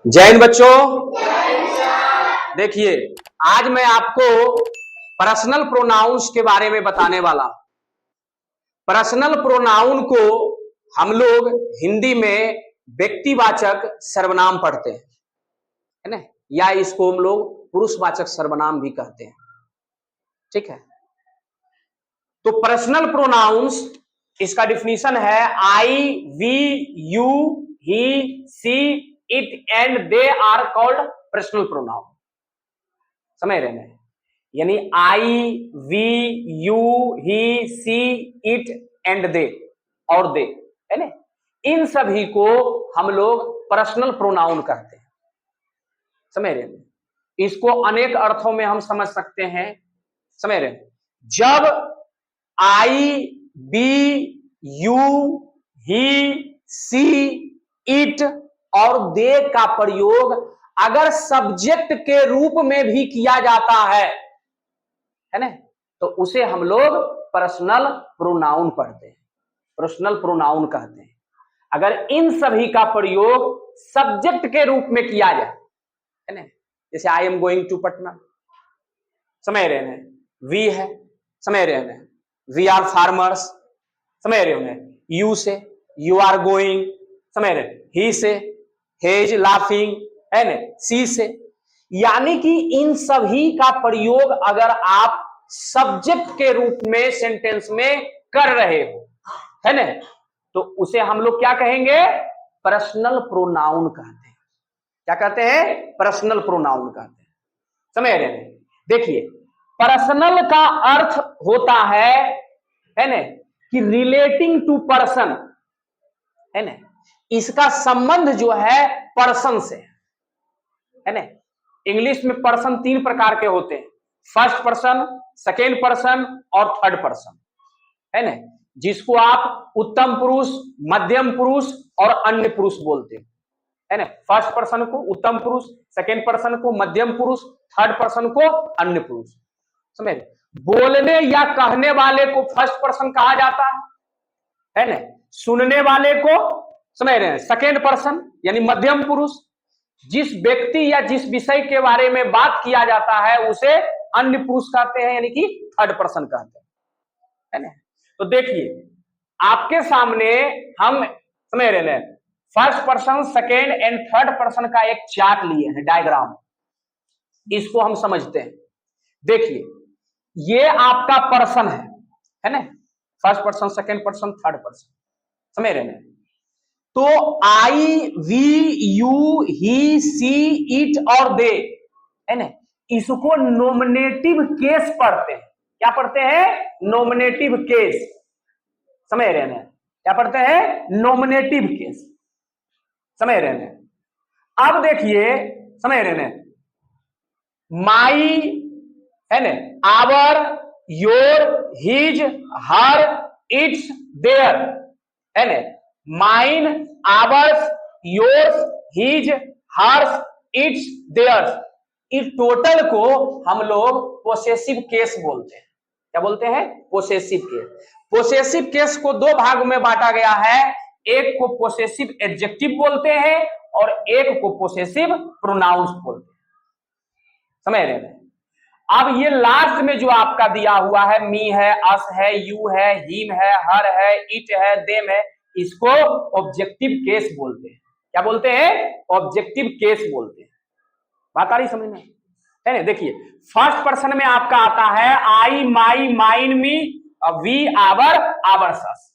जय हिंद बच्चों। देखिए, आज मैं आपको पर्सनल प्रोनाउंस के बारे में बताने वाला हूं। पर्सनल प्रोनाउन को हम लोग हिंदी में व्यक्तिवाचक सर्वनाम पढ़ते हैं, है ना, या इसको हम लोग पुरुषवाचक सर्वनाम भी कहते हैं। ठीक है, तो पर्सनल प्रोनाउंस, इसका डिफिनीशन है I, we, you, he, she, it and they are called personal pronoun. समझ रहे हैं? यानी I, we, you, he, she, it and they और दे, है ना, इन सभी को हम लोग पर्सनल प्रोनाउन कहते हैं। समझ रहे हैं? इसको अनेक अर्थों में हम समझ सकते हैं। समझ रहे हैं? जब I, B, you, he, she, it और दे का प्रयोग अगर सब्जेक्ट के रूप में भी किया जाता है ना, तो उसे हम लोग पर्सनल प्रोनाउन पढ़ते हैं, पर्सनल प्रोनाउन कहते हैं। अगर इन सभी का प्रयोग सब्जेक्ट के रूप में किया जाए, है ना, जैसे I am going to Patna, समझ रहे हैं, वी है, समझ रहे हैं, वी आर फार्मर्स, समझ रहे होंगे, यू से यू आर गोइंग, समझ रहे, ही से he is लाफिंग, है ना, सी से, यानी कि इन सभी का प्रयोग अगर आप सब्जेक्ट के रूप में सेंटेंस में कर रहे हो, है ना, तो उसे हम लोग क्या कहेंगे? पर्सनल प्रोनाउन कहते हैं। क्या कहते हैं? पर्सनल प्रोनाउन कहते हैं। समझ रहे हैं? देखिए, पर्सनल का अर्थ होता है ना, कि रिलेटिंग टू पर्सन, है ना, इसका संबंध जो है पर्सन से, है ना। इंग्लिश में पर्सन तीन प्रकार के होते हैं, फर्स्ट पर्सन, सेकेंड पर्सन और थर्ड पर्सन, है ना, जिसको आप उत्तम पुरुष, मध्यम पुरुष और अन्य पुरुष बोलते हैं, है ना। फर्स्ट पर्सन को उत्तम पुरुष, सेकेंड पर्सन को मध्यम पुरुष, थर्ड पर्सन को अन्य पुरुष। समझ? बोलने या कहने वाले को फर्स्ट पर्सन कहा जाता है ना, सुनने वाले को, समझ रहे हैं, सेकेंड पर्सन यानी मध्यम पुरुष, जिस व्यक्ति या जिस विषय के बारे में बात किया जाता है उसे अन्य पुरुष कहते हैं, यानी कि थर्ड पर्सन कहते हैं, है ना। तो देखिए, आपके सामने हम, समझ रहे हैं, first person, second and third person का एक चार्ट लिए हैं, डायग्राम, इसको हम समझते हैं। देखिए, ये आपका पर्सन है ना, first person, second person, third person, समझ रहे हैं। तो I, we, you, he, she, it और दे, है ना, इसको नॉमिनेटिव केस पढ़ते हैं। क्या पढ़ते हैं? Nominative case. समझ रहे हैं? क्या पढ़ते हैं? Nominative case. समझ रहे हैं? अब देखिए, समझ रहे हैं, माई, है ना, our, your, his, her, its, their, है ना, mine, ours, yours, his, hers, its, theirs, इस टोटल को हम लोग पोसेसिव केस बोलते हैं। क्या बोलते हैं? Possessive case. पोसेसिव केस को दो भाग में बांटा गया है, एक को पोसेसिव एडजेक्टिव बोलते हैं और एक को पोसेसिव प्रोनाउंस बोलते हैं। समझ रहे हैं? अब ये लास्ट में जो आपका दिया हुआ है, मी है, अस है, यू है, हिम है, हर है, इट है, देम है, इसको ऑब्जेक्टिव केस बोलते हैं। क्या बोलते हैं? ऑब्जेक्टिव केस बोलते हैं। बात आ रही समझ में? है ना? देखिए, फर्स्ट पर्सन में आपका आता है I, my, mine, me, we, our, ours, us,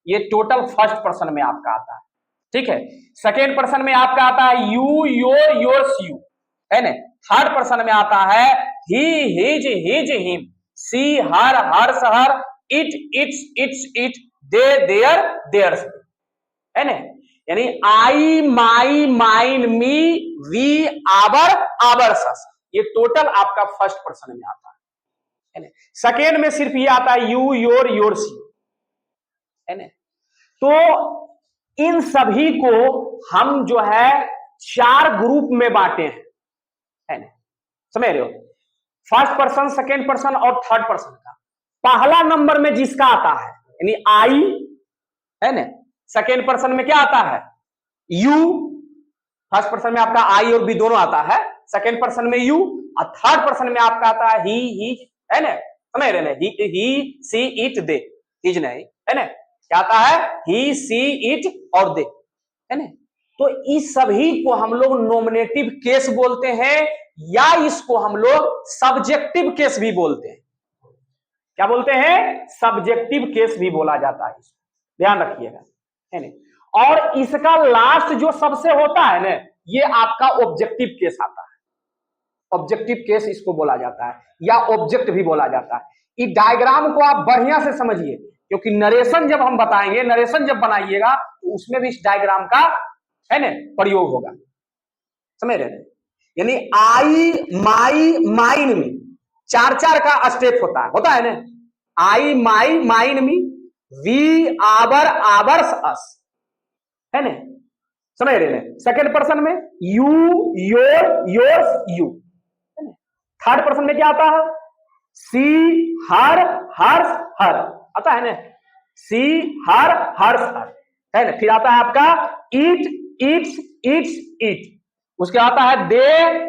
ये टोटल फर्स्ट पर्सन में आपका आता है। ठीक है। सेकेंड पर्सन में आपका आता है यू, योर, योर्स, यू, है ना। थर्ड पर्सन में आता है he, his, him, she, her, hers, her, it, its, it, they, their, theirs, है ना। यानी I, my, mine, me, we, our, ours, us, ये टोटल आपका फर्स्ट पर्सन में आता है ना। सेकेंड में सिर्फ ये आता है यू, योर, योर्स, यू, है ना। तो इन सभी को हम जो है चार ग्रुप में बांटे हैं, है ना। समझ रहे हो? फर्स्ट पर्सन, सेकेंड पर्सन और थर्ड पर्सन का पहला नंबर में जिसका आता है, यानी आई, है ना, सेकेंड पर्सन में क्या आता है? यू, फर्स्ट पर्सन में आपका आई और बी दोनों आता है, सेकेंड पर्सन में यू, और थर्ड पर्सन में आपका आता है ही, है ना, समझ रहे ना, ही सी इट दे, हिज नहीं, है ना, क्या आता है, ही सी इट और दे, है ना। तो इस सभी को हम लोग नॉमिनेटिव केस बोलते हैं, या इसको हम लोग सब्जेक्टिव केस भी बोलते हैं। क्या बोलते हैं, सब्जेक्टिव केस भी बोला जाता है, ध्यान रखिएगा, है ना। और इसका लास्ट जो सबसे होता है ना, ये आपका ऑब्जेक्टिव केस आता है, ऑब्जेक्टिव केस इसको बोला जाता है, या ऑब्जेक्ट भी बोला जाता है। इस डायग्राम को आप बढ़िया से समझिए, क्योंकि नरेशन जब हम बताएंगे, नरेशन जब बनाइएगा, तो उसमें भी इस डायग्राम का, है ना, प्रयोग होगा, समझ रहे हैं। यानी आई, माई, माइन में चार चार का स्टेप होता है ना, I, my, mine me, we, our, ours, us, है ना, समझ रहे हैं। सेकेंड पर्सन में you, your, yours, you, third person में क्या आता है, सी, हर, हर्स, हर, आता है ना, सी, हर, हर्स, हर, है ना। फिर आता है आपका ईट, ईट्स, ईट्स, ईट, उसके आता है दे,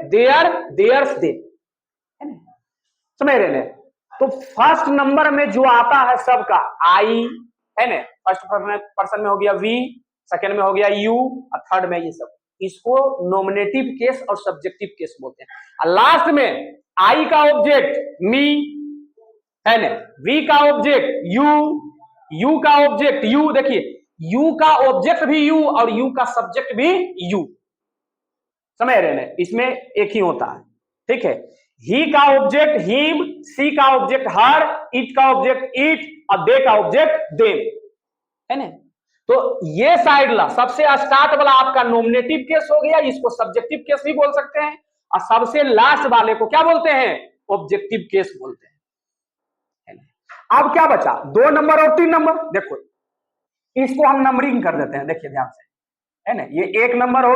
देयर, देयर्स, दे, है ना, समझ रहे हैं। तो फर्स्ट नंबर में जो आता है सबका आई, है ना, फर्स्ट पर्सन में हो गया वी, सेकेंड में हो गया यू, और थर्ड में ये सब, इसको नॉमिनेटिव केस और सब्जेक्टिव केस बोलते हैं। और लास्ट में आई का ऑब्जेक्ट मी, है ना, वी का ऑब्जेक्ट यू, यू का ऑब्जेक्ट यू, देखिए यू का ऑब्जेक्ट भी यू और यू का सब्जेक्ट भी यू, समझ रहे हैं, इसमें एक ही होता है, ठीक है। ही का ऑब्जेक्ट हिम, सी का ऑब्जेक्ट हर, इट का ऑब्जेक्ट इट, और दे का ऑब्जेक्ट देम, है ना। तो ये साइड ला सबसे स्टार्ट वाला आपका नॉमिनेटिव केस हो गया, इसको सब्जेक्टिव केस भी बोल सकते हैं, और सबसे लास्ट वाले को क्या बोलते हैं, ऑब्जेक्टिव केस बोलते हैं, है ना। अब क्या बचा, 2 नंबर और 3 नंबर, देखो इसको हम नंबरिंग कर देते हैं, देखिए ध्यान से, है ना, ये 1 नंबर हो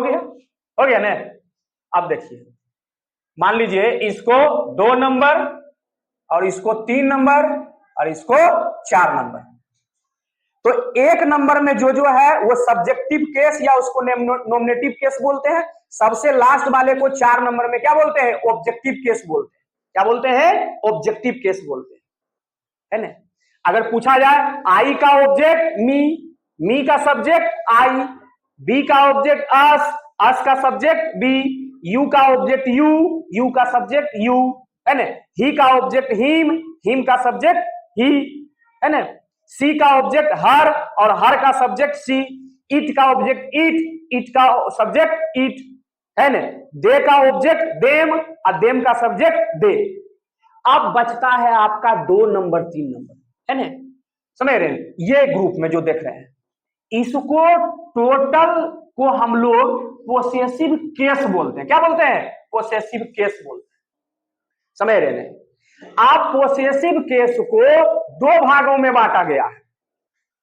गया ना। अब देखिए, मान लीजिए इसको 2 नंबर, और इसको 3 नंबर, और इसको 4 नंबर। तो 1 नंबर में जो जो है वो सब्जेक्टिव केस या उसको नॉमिनेटिव केस बोलते हैं, सबसे लास्ट वाले को 4 नंबर में क्या बोलते हैं, ऑब्जेक्टिव केस बोलते हैं। क्या बोलते हैं, ऑब्जेक्टिव केस बोलते हैं, है ना। अगर पूछा जाए आई का ऑब्जेक्ट मी का सब्जेक्ट आई, बी का ऑब्जेक्ट अस का सब्जेक्ट बी, यू का ऑब्जेक्ट यू का सब्जेक्ट यू, है ना, ही का ऑब्जेक्ट हिम का सब्जेक्ट ही, है ना, सी का ऑब्जेक्ट हर और हर का सब्जेक्ट सी, इट का ऑब्जेक्ट इट का सब्जेक्ट इट, है ना, दे का ऑब्जेक्ट देम और देम का सब्जेक्ट दे। अब बचता है आपका 2 नंबर 3 नंबर, है ना, समझ रहे हैं। ये ग्रुप में जो देख रहे हैं, इसको टोटल को हम लोग पोसेसिव केस बोलते हैं। क्या बोलते हैं, पोसेसिव केस बोलते हैं, समझ रहे हैं। आप पोसेसिव केस को 2 भागों में बांटा गया है,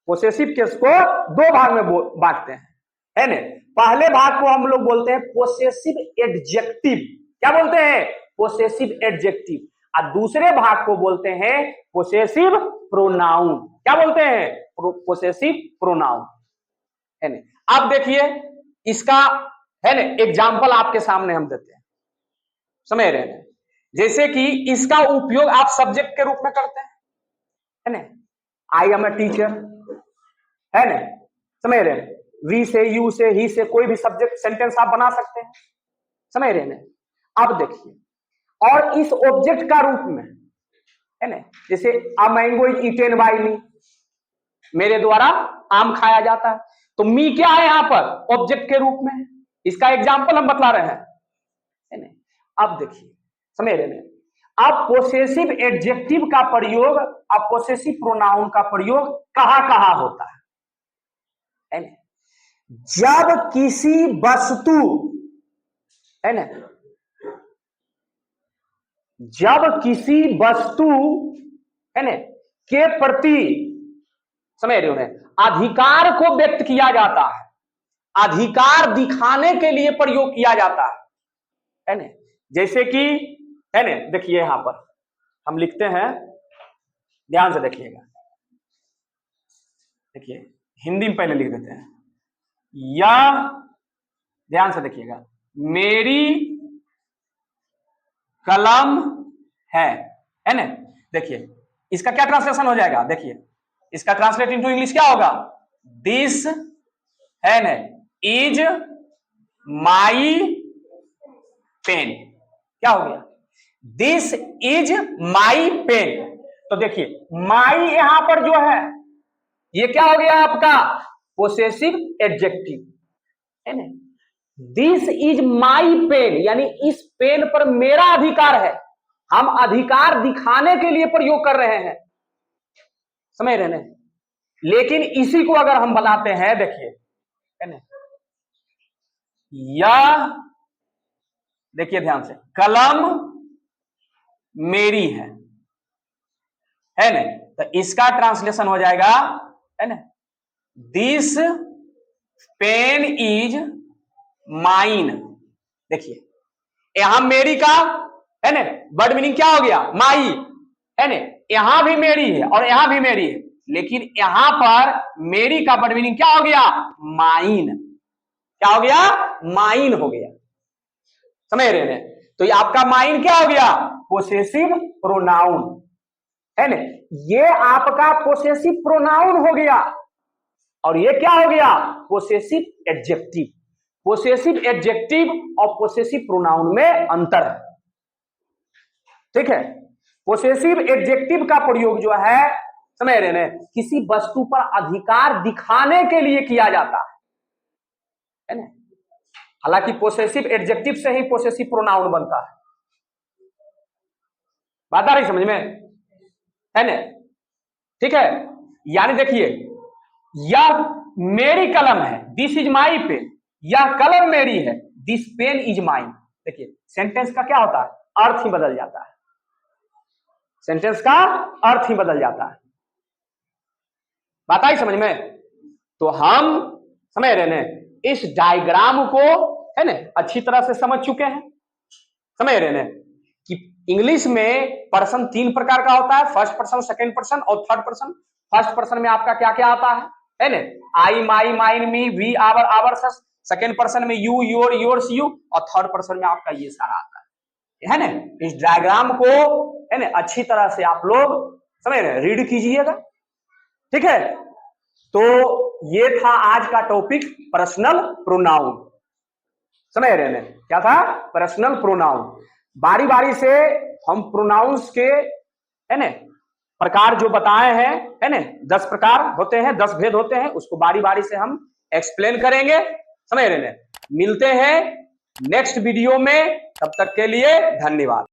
पोसेसिव केस को 2 भाग में बांटते हैं, है ना। पहले भाग को हम लोग बोलते हैं पोसेसिव एडजेक्टिव, क्या बोलते हैं, पोसेसिव एडजेक्टिव, और दूसरे भाग को बोलते हैं पोसेसिव प्रोनाउन। क्या बोलते हैं, पोसेसिव प्रोनाउन, है ना। अब देखिए इसका, है ना, एग्जाम्पल आपके सामने हम देते हैं, समझ रहे हैं। जैसे कि इसका उपयोग आप सब्जेक्ट के रूप में करते हैं, है ना, आई एम ए टीचर, है ना, समझ रहे हैं। वी से, यू से, ही से कोई भी सब्जेक्ट सेंटेंस आप बना सकते हैं, समझ रहे हैं। अब देखिए, और इस ऑब्जेक्ट का रूप में, है ना, जैसे a mango is eaten by me, मेरे द्वारा आम खाया जाता है, तो मी क्या है यहां पर, ऑब्जेक्ट के रूप में, इसका एग्जाम्पल हम बतला रहे हैं, है ना। अब देखिए, समझ रहे हैं। अब पोसेसिव एडजेक्टिव का प्रयोग, अब पोसेसिव प्रोनाउन का प्रयोग कहां कहां होता है ना। जब किसी वस्तु, है ना, जब किसी वस्तु, है ना, के प्रति, समझ रहे हो, अधिकार को व्यक्त किया जाता है, अधिकार दिखाने के लिए प्रयोग किया जाता है ना। जैसे कि, है ना, देखिए यहां पर हम लिखते हैं, ध्यान से देखिएगा, देखिए हिंदी में पहले लिख देते हैं, या ध्यान से देखिएगा, मेरी कलम है ना। देखिए इसका क्या ट्रांसलेशन हो जाएगा, देखिए इसका ट्रांसलेट इनटू इंग्लिश क्या होगा, दिस है ना इज माई पेन। क्या हो गया, दिस इज माई पेन। तो देखिए माई यहां पर जो है ये क्या हो गया आपका, पोसेसिव एडजेक्टिव है ना। दिस इज माई पेन यानी इस पेन पर मेरा अधिकार है, हम अधिकार दिखाने के लिए प्रयोग कर रहे हैं, समझ रहे हैं। लेकिन इसी को अगर हम बनाते हैं, देखिए है ना, यह देखिए ध्यान से, कलम मेरी है ना। तो इसका ट्रांसलेशन हो जाएगा है ना, दिस पेन इज माइन। देखिए यहां मेरी का है ना वर्ड मीनिंग क्या हो गया, माई है ना, यहां भी मेरी है और यहां भी मेरी है, लेकिन यहां पर मेरी का वर्ड मीनिंग क्या हो गया, माइन। क्या हो गया, माइन हो गया, समझ रहे हैं। तो ये आपका माइन क्या हो गया, पोसेसिव प्रोनाउन है ना। ये आपका पोसेसिव प्रोनाउन हो गया और ये क्या हो गया, पोसेसिव एडजेक्टिव। पोसेसिव एडजेक्टिव और पोसेसिव प्रोनाउन में अंतर है, ठीक है। पोसेसिव एडजेक्टिव का प्रयोग जो है, समझ रहे हैं, किसी वस्तु पर अधिकार दिखाने के लिए किया जाता है ना। हालांकि पोसेसिव एडजेक्टिव से ही पोसेसिव प्रोनाउन बनता है, बात आ रही समझ में है ना, ठीक है। यानी देखिए यह मेरी कलम है, दिस इज माई पेन, यह कलम मेरी है, दिस पेन इज माइन। देखिए सेंटेंस का क्या होता है, अर्थ ही बदल जाता है, सेंटेंस का अर्थ ही बदल जाता है, बात आई समझ में। तो हम समझ रहे हैं, इस डायग्राम को है ना अच्छी तरह से समझ चुके हैं, समझ रहे हैं कि इंग्लिश में पर्सन 3 प्रकार का होता है, फर्स्ट पर्सन, सेकंड पर्सन और थर्ड पर्सन। फर्स्ट पर्सन में आपका क्या क्या आता है ना, I, my, mine, me, we, our, ours. Second person में यू, योर, योर्स, यू, और थर्ड पर्सन में आपका ये सारा आता है ना। इस डायग्राम को है ना अच्छी तरह से आप लोग समझ रहे हैं, रीड कीजिएगा, ठीक है। तो ये था आज का टॉपिक, पर्सनल प्रोनाउन, समझ रहे हैं, क्या था, पर्सनल प्रोनाउन। बारी बारी से हम प्रोनाउंस के है ना प्रकार जो बताए हैं है ना, 10 प्रकार होते हैं, 10 भेद होते हैं, उसको बारी बारी से हम एक्सप्लेन करेंगे, समझ रहे हैं। मिलते हैं नेक्स्ट वीडियो में, तब तक के लिए धन्यवाद।